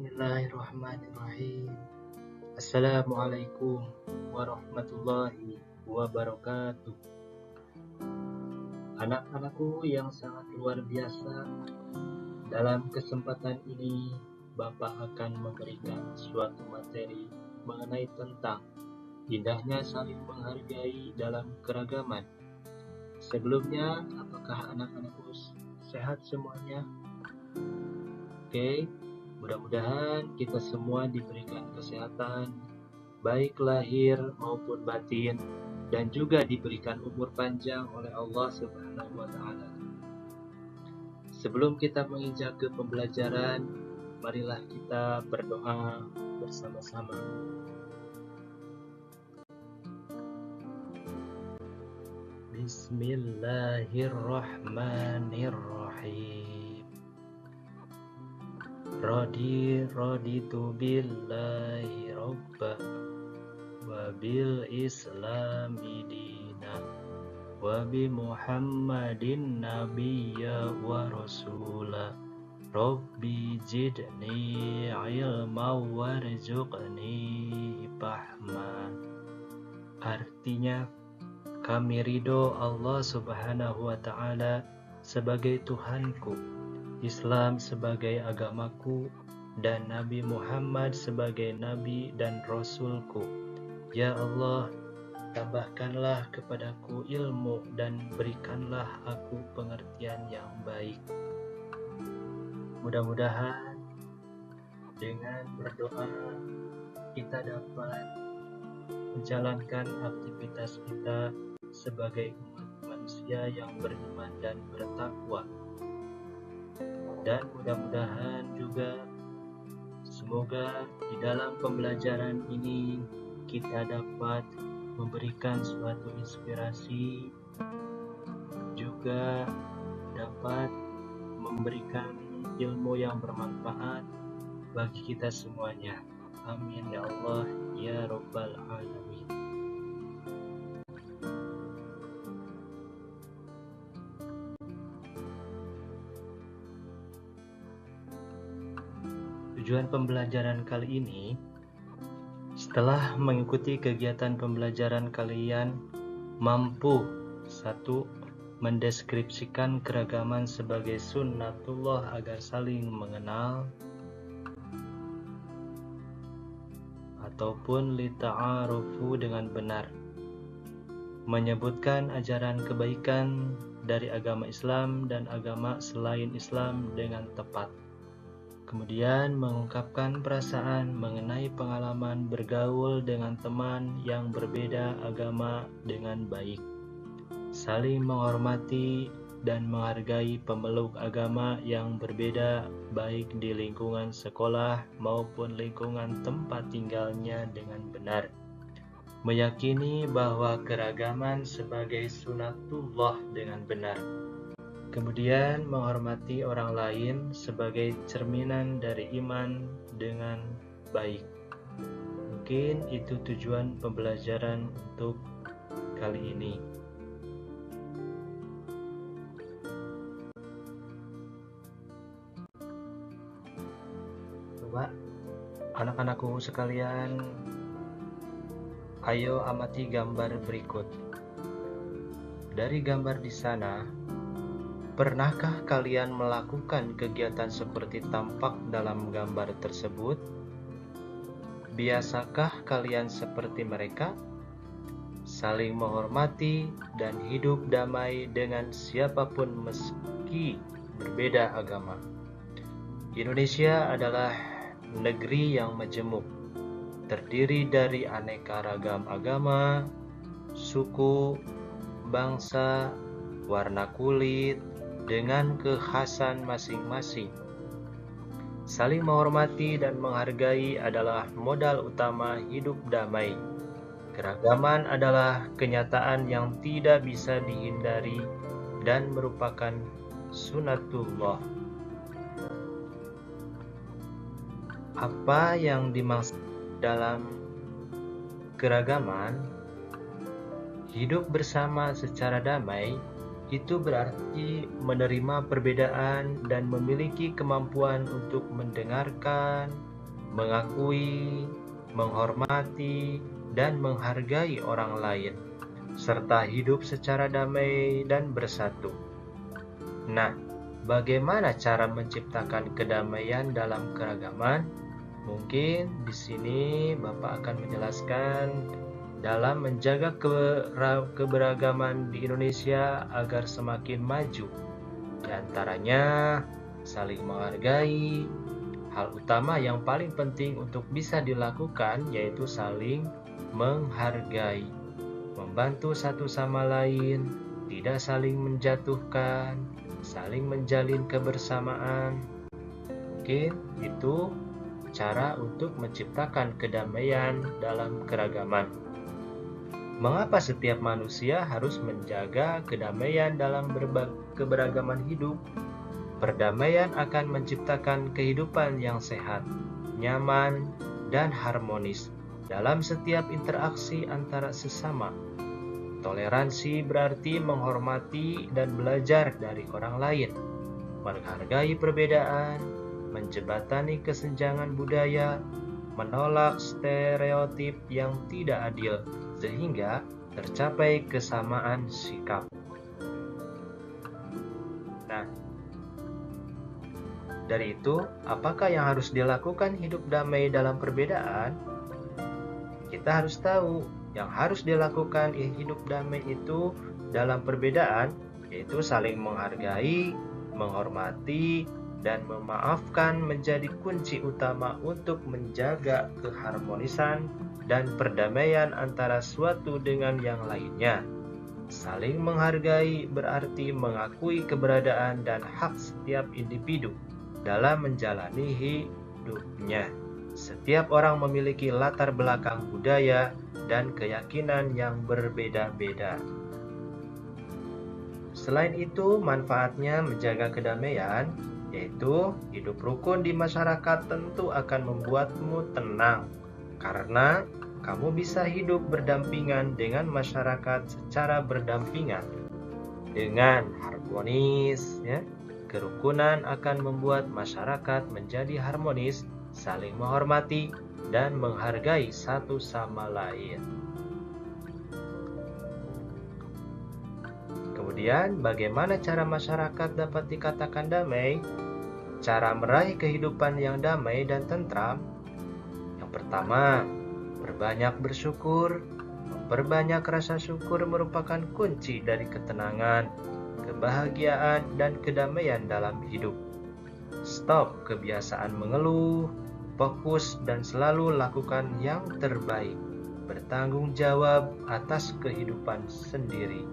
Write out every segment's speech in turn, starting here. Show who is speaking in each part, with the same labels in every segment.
Speaker 1: Bismillahirrahmanirrahim. Assalamualaikum warahmatullahi wabarakatuh. Anak-anakku yang sangat luar biasa, dalam kesempatan ini Bapak akan memberikan suatu materi mengenai tentang indahnya saling menghargai dalam keragaman. Sebelumnya, apakah anak-anakku sehat semuanya? Oke, mudah-mudahan kita semua diberikan kesehatan, baik lahir maupun batin, dan juga diberikan umur panjang oleh Allah Subhanahu wa Ta'ala. Sebelum kita menginjak ke pembelajaran, marilah kita berdoa bersama-sama. Bismillahirrahmanirrahim. Raditu billahi robba wa bil islami dina wa bi muhammadin nabiyya wa rasula rabbi zidni ilma warzuqni fahma. Artinya, kami ridho Allah Subhanahu wa Ta'ala sebagai Tuhanku, Islam sebagai agamaku, dan Nabi Muhammad sebagai Nabi dan Rasulku. Ya Allah, tambahkanlah kepadaku ilmu dan berikanlah aku pengertian yang baik. Mudah-mudahan dengan berdoa kita dapat menjalankan aktivitas kita sebagai umat manusia yang beriman dan bertakwa. Dan mudah-mudahan juga semoga di dalam pembelajaran ini kita dapat memberikan suatu inspirasi, juga dapat memberikan ilmu yang bermanfaat bagi kita semuanya. Amin ya Allah ya Rabbal Alamin. Tujuan pembelajaran kali ini, setelah mengikuti kegiatan pembelajaran kalian mampu: 1. Mendeskripsikan keragaman sebagai sunnatullah agar saling mengenal, ataupun lita'arufu dengan benar, menyebutkan ajaran kebaikan dari agama Islam dan agama selain Islam dengan tepat. Kemudian mengungkapkan perasaan mengenai pengalaman bergaul dengan teman yang berbeda agama dengan baik, saling menghormati dan menghargai pemeluk agama yang berbeda baik di lingkungan sekolah maupun lingkungan tempat tinggalnya dengan benar, meyakini bahwa keragaman sebagai sunatullah dengan benar. Kemudian menghormati orang lain sebagai cerminan dari iman dengan baik. Mungkin itu tujuan pembelajaran untuk kali ini. Coba anak-anakku sekalian, ayo amati gambar berikut. Dari gambar di sana, pernahkah kalian melakukan kegiatan seperti tampak dalam gambar tersebut? Biasakah kalian seperti mereka? Saling menghormati dan hidup damai dengan siapapun meski berbeda agama. Indonesia adalah negeri yang majemuk, terdiri dari aneka ragam agama, suku, bangsa, warna kulit, dengan kekhasan masing-masing. Saling menghormati dan menghargai adalah modal utama hidup damai. Keragaman adalah kenyataan yang tidak bisa dihindari dan merupakan sunatullah. Apa yang dimaksud dalam keragaman? Hidup bersama secara damai itu berarti menerima perbedaan dan memiliki kemampuan untuk mendengarkan, mengakui, menghormati, dan menghargai orang lain, serta hidup secara damai dan bersatu. Nah, bagaimana cara menciptakan kedamaian dalam keragaman? Mungkin di sini Bapak akan menjelaskan dalam menjaga keberagaman di Indonesia agar semakin maju. Di antaranya, saling menghargai. Hal utama yang paling penting untuk bisa dilakukan yaitu saling menghargai, membantu satu sama lain, tidak saling menjatuhkan, saling menjalin kebersamaan. Mungkin itu cara untuk menciptakan kedamaian dalam keragaman. Mengapa setiap manusia harus menjaga kedamaian dalam keberagaman hidup? Perdamaian akan menciptakan kehidupan yang sehat, nyaman, dan harmonis dalam setiap interaksi antara sesama. Toleransi berarti menghormati dan belajar dari orang lain, menghargai perbedaan, menjembatani kesenjangan budaya, menolak stereotip yang tidak adil, sehingga tercapai kesamaan sikap. Nah, dari itu, apakah yang harus dilakukan hidup damai dalam perbedaan? Kita harus tahu yang harus dilakukan hidup damai itu dalam perbedaan, yaitu saling menghargai, menghormati, dan memaafkan menjadi kunci utama untuk menjaga keharmonisan dan perdamaian antara suatu dengan yang lainnya. Saling menghargai berarti mengakui keberadaan dan hak setiap individu dalam menjalani hidupnya. Setiap orang memiliki latar belakang budaya dan keyakinan yang berbeda-beda. Selain itu, manfaatnya menjaga kedamaian, yaitu hidup rukun di masyarakat tentu akan membuatmu tenang, karena kamu bisa hidup berdampingan dengan masyarakat secara berdampingan dengan harmonis, ya. Kerukunan akan membuat masyarakat menjadi harmonis, saling menghormati, dan menghargai satu sama lain. Kemudian, bagaimana cara masyarakat dapat dikatakan damai? Cara meraih kehidupan yang damai dan tentram. Yang pertama, berbanyak bersyukur. Memperbanyak rasa syukur merupakan kunci dari ketenangan, kebahagiaan, dan kedamaian dalam hidup. Stop kebiasaan mengeluh, fokus dan selalu lakukan yang terbaik. Bertanggung jawab atas kehidupan sendiri.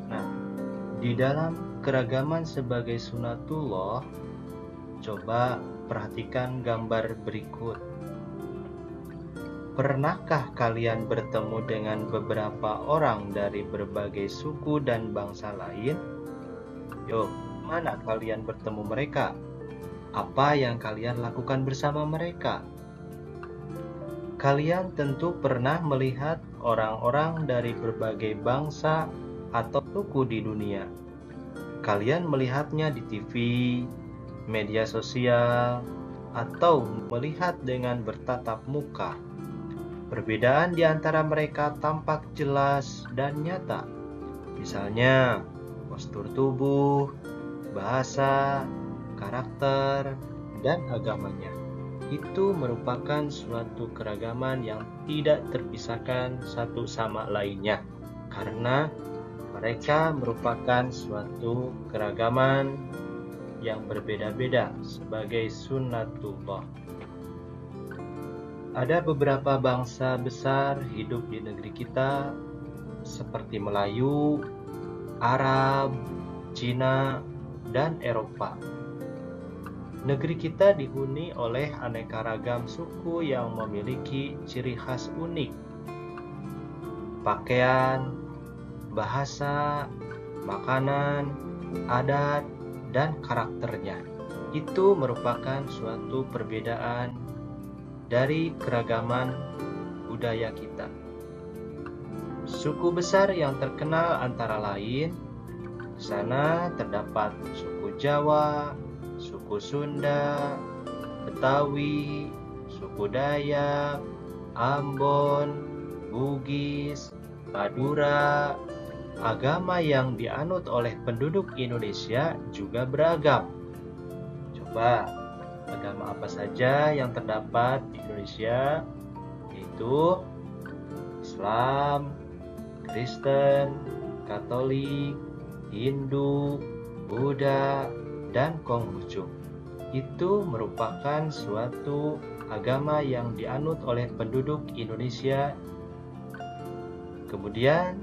Speaker 1: Nah, di dalam keragaman sebagai sunatullah, coba perhatikan gambar berikut. Pernahkah kalian bertemu dengan beberapa orang dari berbagai suku dan bangsa lain? Yuk, mana kalian bertemu mereka? Apa yang kalian lakukan bersama mereka? Kalian tentu pernah melihat orang-orang dari berbagai bangsa atau suku di dunia. Kalian melihatnya di TV, media sosial, atau melihat dengan bertatap muka. Perbedaan di antara mereka tampak jelas dan nyata. Misalnya, postur tubuh, bahasa, karakter, dan agamanya. Itu merupakan suatu keragaman yang tidak terpisahkan satu sama lainnya, karena mereka merupakan suatu keragaman yang berbeda-beda sebagai sunnatullah. Ada beberapa bangsa besar hidup di negeri kita, seperti Melayu, Arab, Cina, dan Eropa. Negeri kita dihuni oleh aneka ragam suku yang memiliki ciri khas unik. Pakaian, bahasa, makanan, adat, dan karakternya. Itu merupakan suatu perbedaan dari keragaman budaya kita. Suku besar yang terkenal antara lain Di sana terdapat suku Jawa, suku Sunda, Betawi, suku Dayak, Ambon, Bugis, Madura. Agama yang dianut oleh penduduk Indonesia juga beragam. Coba, agama apa saja yang terdapat di Indonesia? Yaitu Islam, Kristen, Katolik, Hindu, Buddha, dan Konghucu. Itu merupakan suatu agama yang dianut oleh penduduk Indonesia. Kemudian,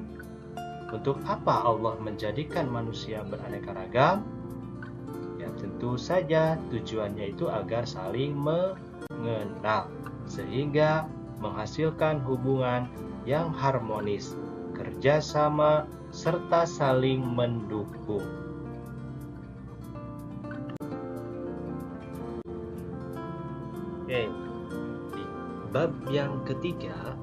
Speaker 1: untuk apa Allah menjadikan manusia beraneka ragam? Ya tentu saja tujuannya itu agar saling mengenal, sehingga menghasilkan hubungan yang harmonis, kerjasama, serta saling mendukung. Oke, di bab yang ketiga,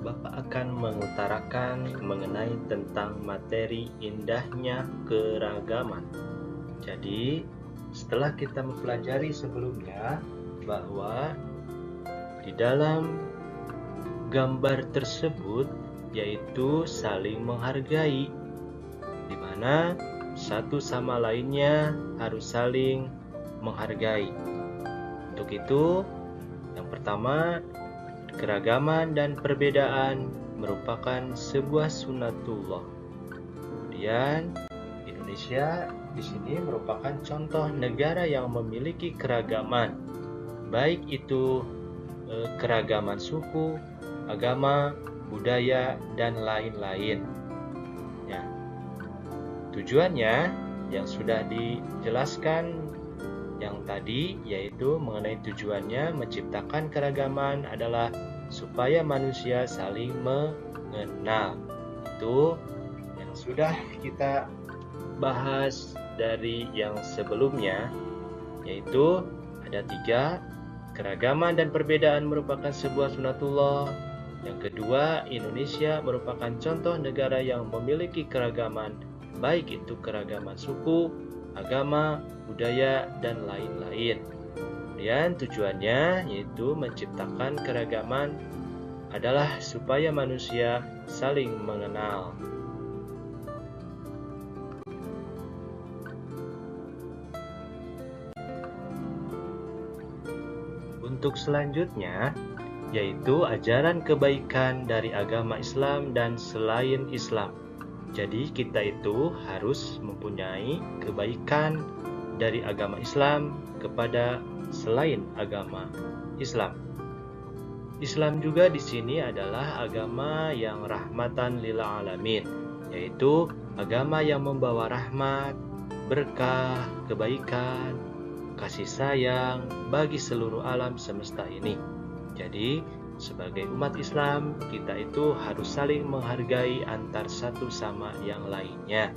Speaker 1: Bapak akan mengutarakan mengenai tentang materi indahnya keragaman. Jadi, setelah kita mempelajari sebelumnya bahwa di dalam gambar tersebut yaitu saling menghargai, di mana satu sama lainnya harus saling menghargai. Untuk itu, yang pertama, keragaman dan perbedaan merupakan sebuah sunnatullah. Kemudian, Indonesia di sini merupakan contoh negara yang memiliki keragaman, baik itu keragaman suku, agama, budaya, dan lain-lain. Ya, tujuannya yang sudah dijelaskan yang tadi, yaitu mengenai tujuannya menciptakan keragaman adalah supaya manusia saling mengenal. Itu yang sudah kita bahas dari yang sebelumnya, yaitu ada 3, keragaman dan perbedaan merupakan sebuah sunnatullah. Yang kedua, Indonesia merupakan contoh negara yang memiliki keragaman, baik itu keragaman suku, agama, budaya, dan lain-lain. Kemudian tujuannya yaitu menciptakan keragaman adalah supaya manusia saling mengenal. Untuk selanjutnya, yaitu ajaran kebaikan dari agama Islam dan selain Islam. Jadi kita itu harus mempunyai kebaikan dari agama Islam kepada selain agama Islam. Islam juga di sini adalah agama yang rahmatan lil alamin, yaitu agama yang membawa rahmat, berkah, kebaikan, kasih sayang bagi seluruh alam semesta ini. Jadi, sebagai umat Islam, kita itu harus saling menghargai antar satu sama yang lainnya.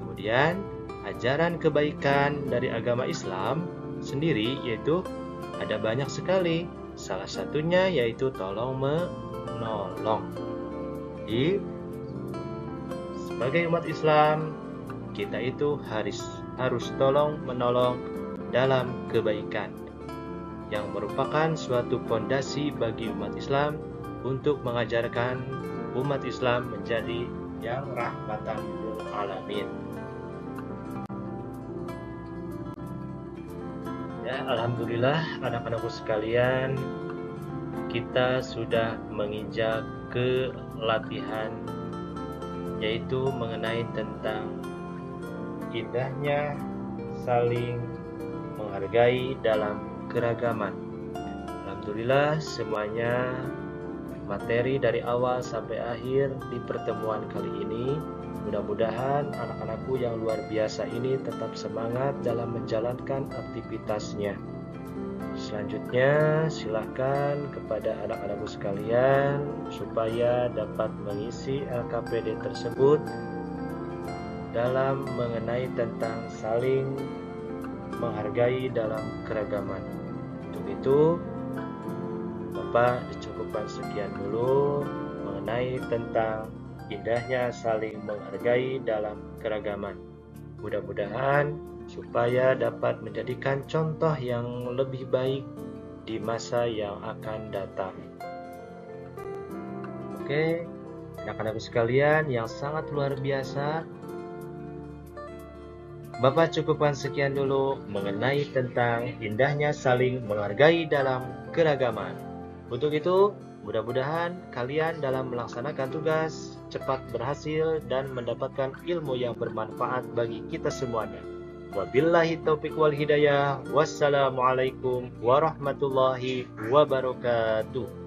Speaker 1: Kemudian, ajaran kebaikan dari agama Islam sendiri yaitu ada banyak sekali. Salah satunya yaitu tolong menolong. Jadi, sebagai umat Islam, kita itu harus tolong menolong dalam kebaikan, yang merupakan suatu fondasi bagi umat Islam untuk mengajarkan umat Islam menjadi yang rahmatan lil alamin. Ya, alhamdulillah anak-anakku sekalian, kita sudah menginjak ke latihan, yaitu mengenai tentang indahnya saling menghargai dalam keragaman. Alhamdulillah semuanya materi dari awal sampai akhir di pertemuan kali ini. Mudah-mudahan anak-anakku yang luar biasa ini tetap semangat dalam menjalankan aktivitasnya. Selanjutnya silakan kepada anak-anakku sekalian supaya dapat mengisi LKPD tersebut dalam mengenai tentang saling menghargai dalam keragaman. Untuk itu, Bapak dicukupkan sekian dulu mengenai tentang indahnya saling menghargai dalam keragaman. Mudah-mudahan supaya dapat menjadikan contoh yang lebih baik di masa yang akan datang. Oke, anak-anakku sekalian yang sangat luar biasa, Bapak cukupkan sekian dulu mengenai tentang indahnya saling menghargai dalam keragaman. Untuk itu, mudah-mudahan kalian dalam melaksanakan tugas cepat berhasil dan mendapatkan ilmu yang bermanfaat bagi kita semuanya. Wabillahi taufiq wal hidayah. Wassalamualaikum warahmatullahi wabarakatuh.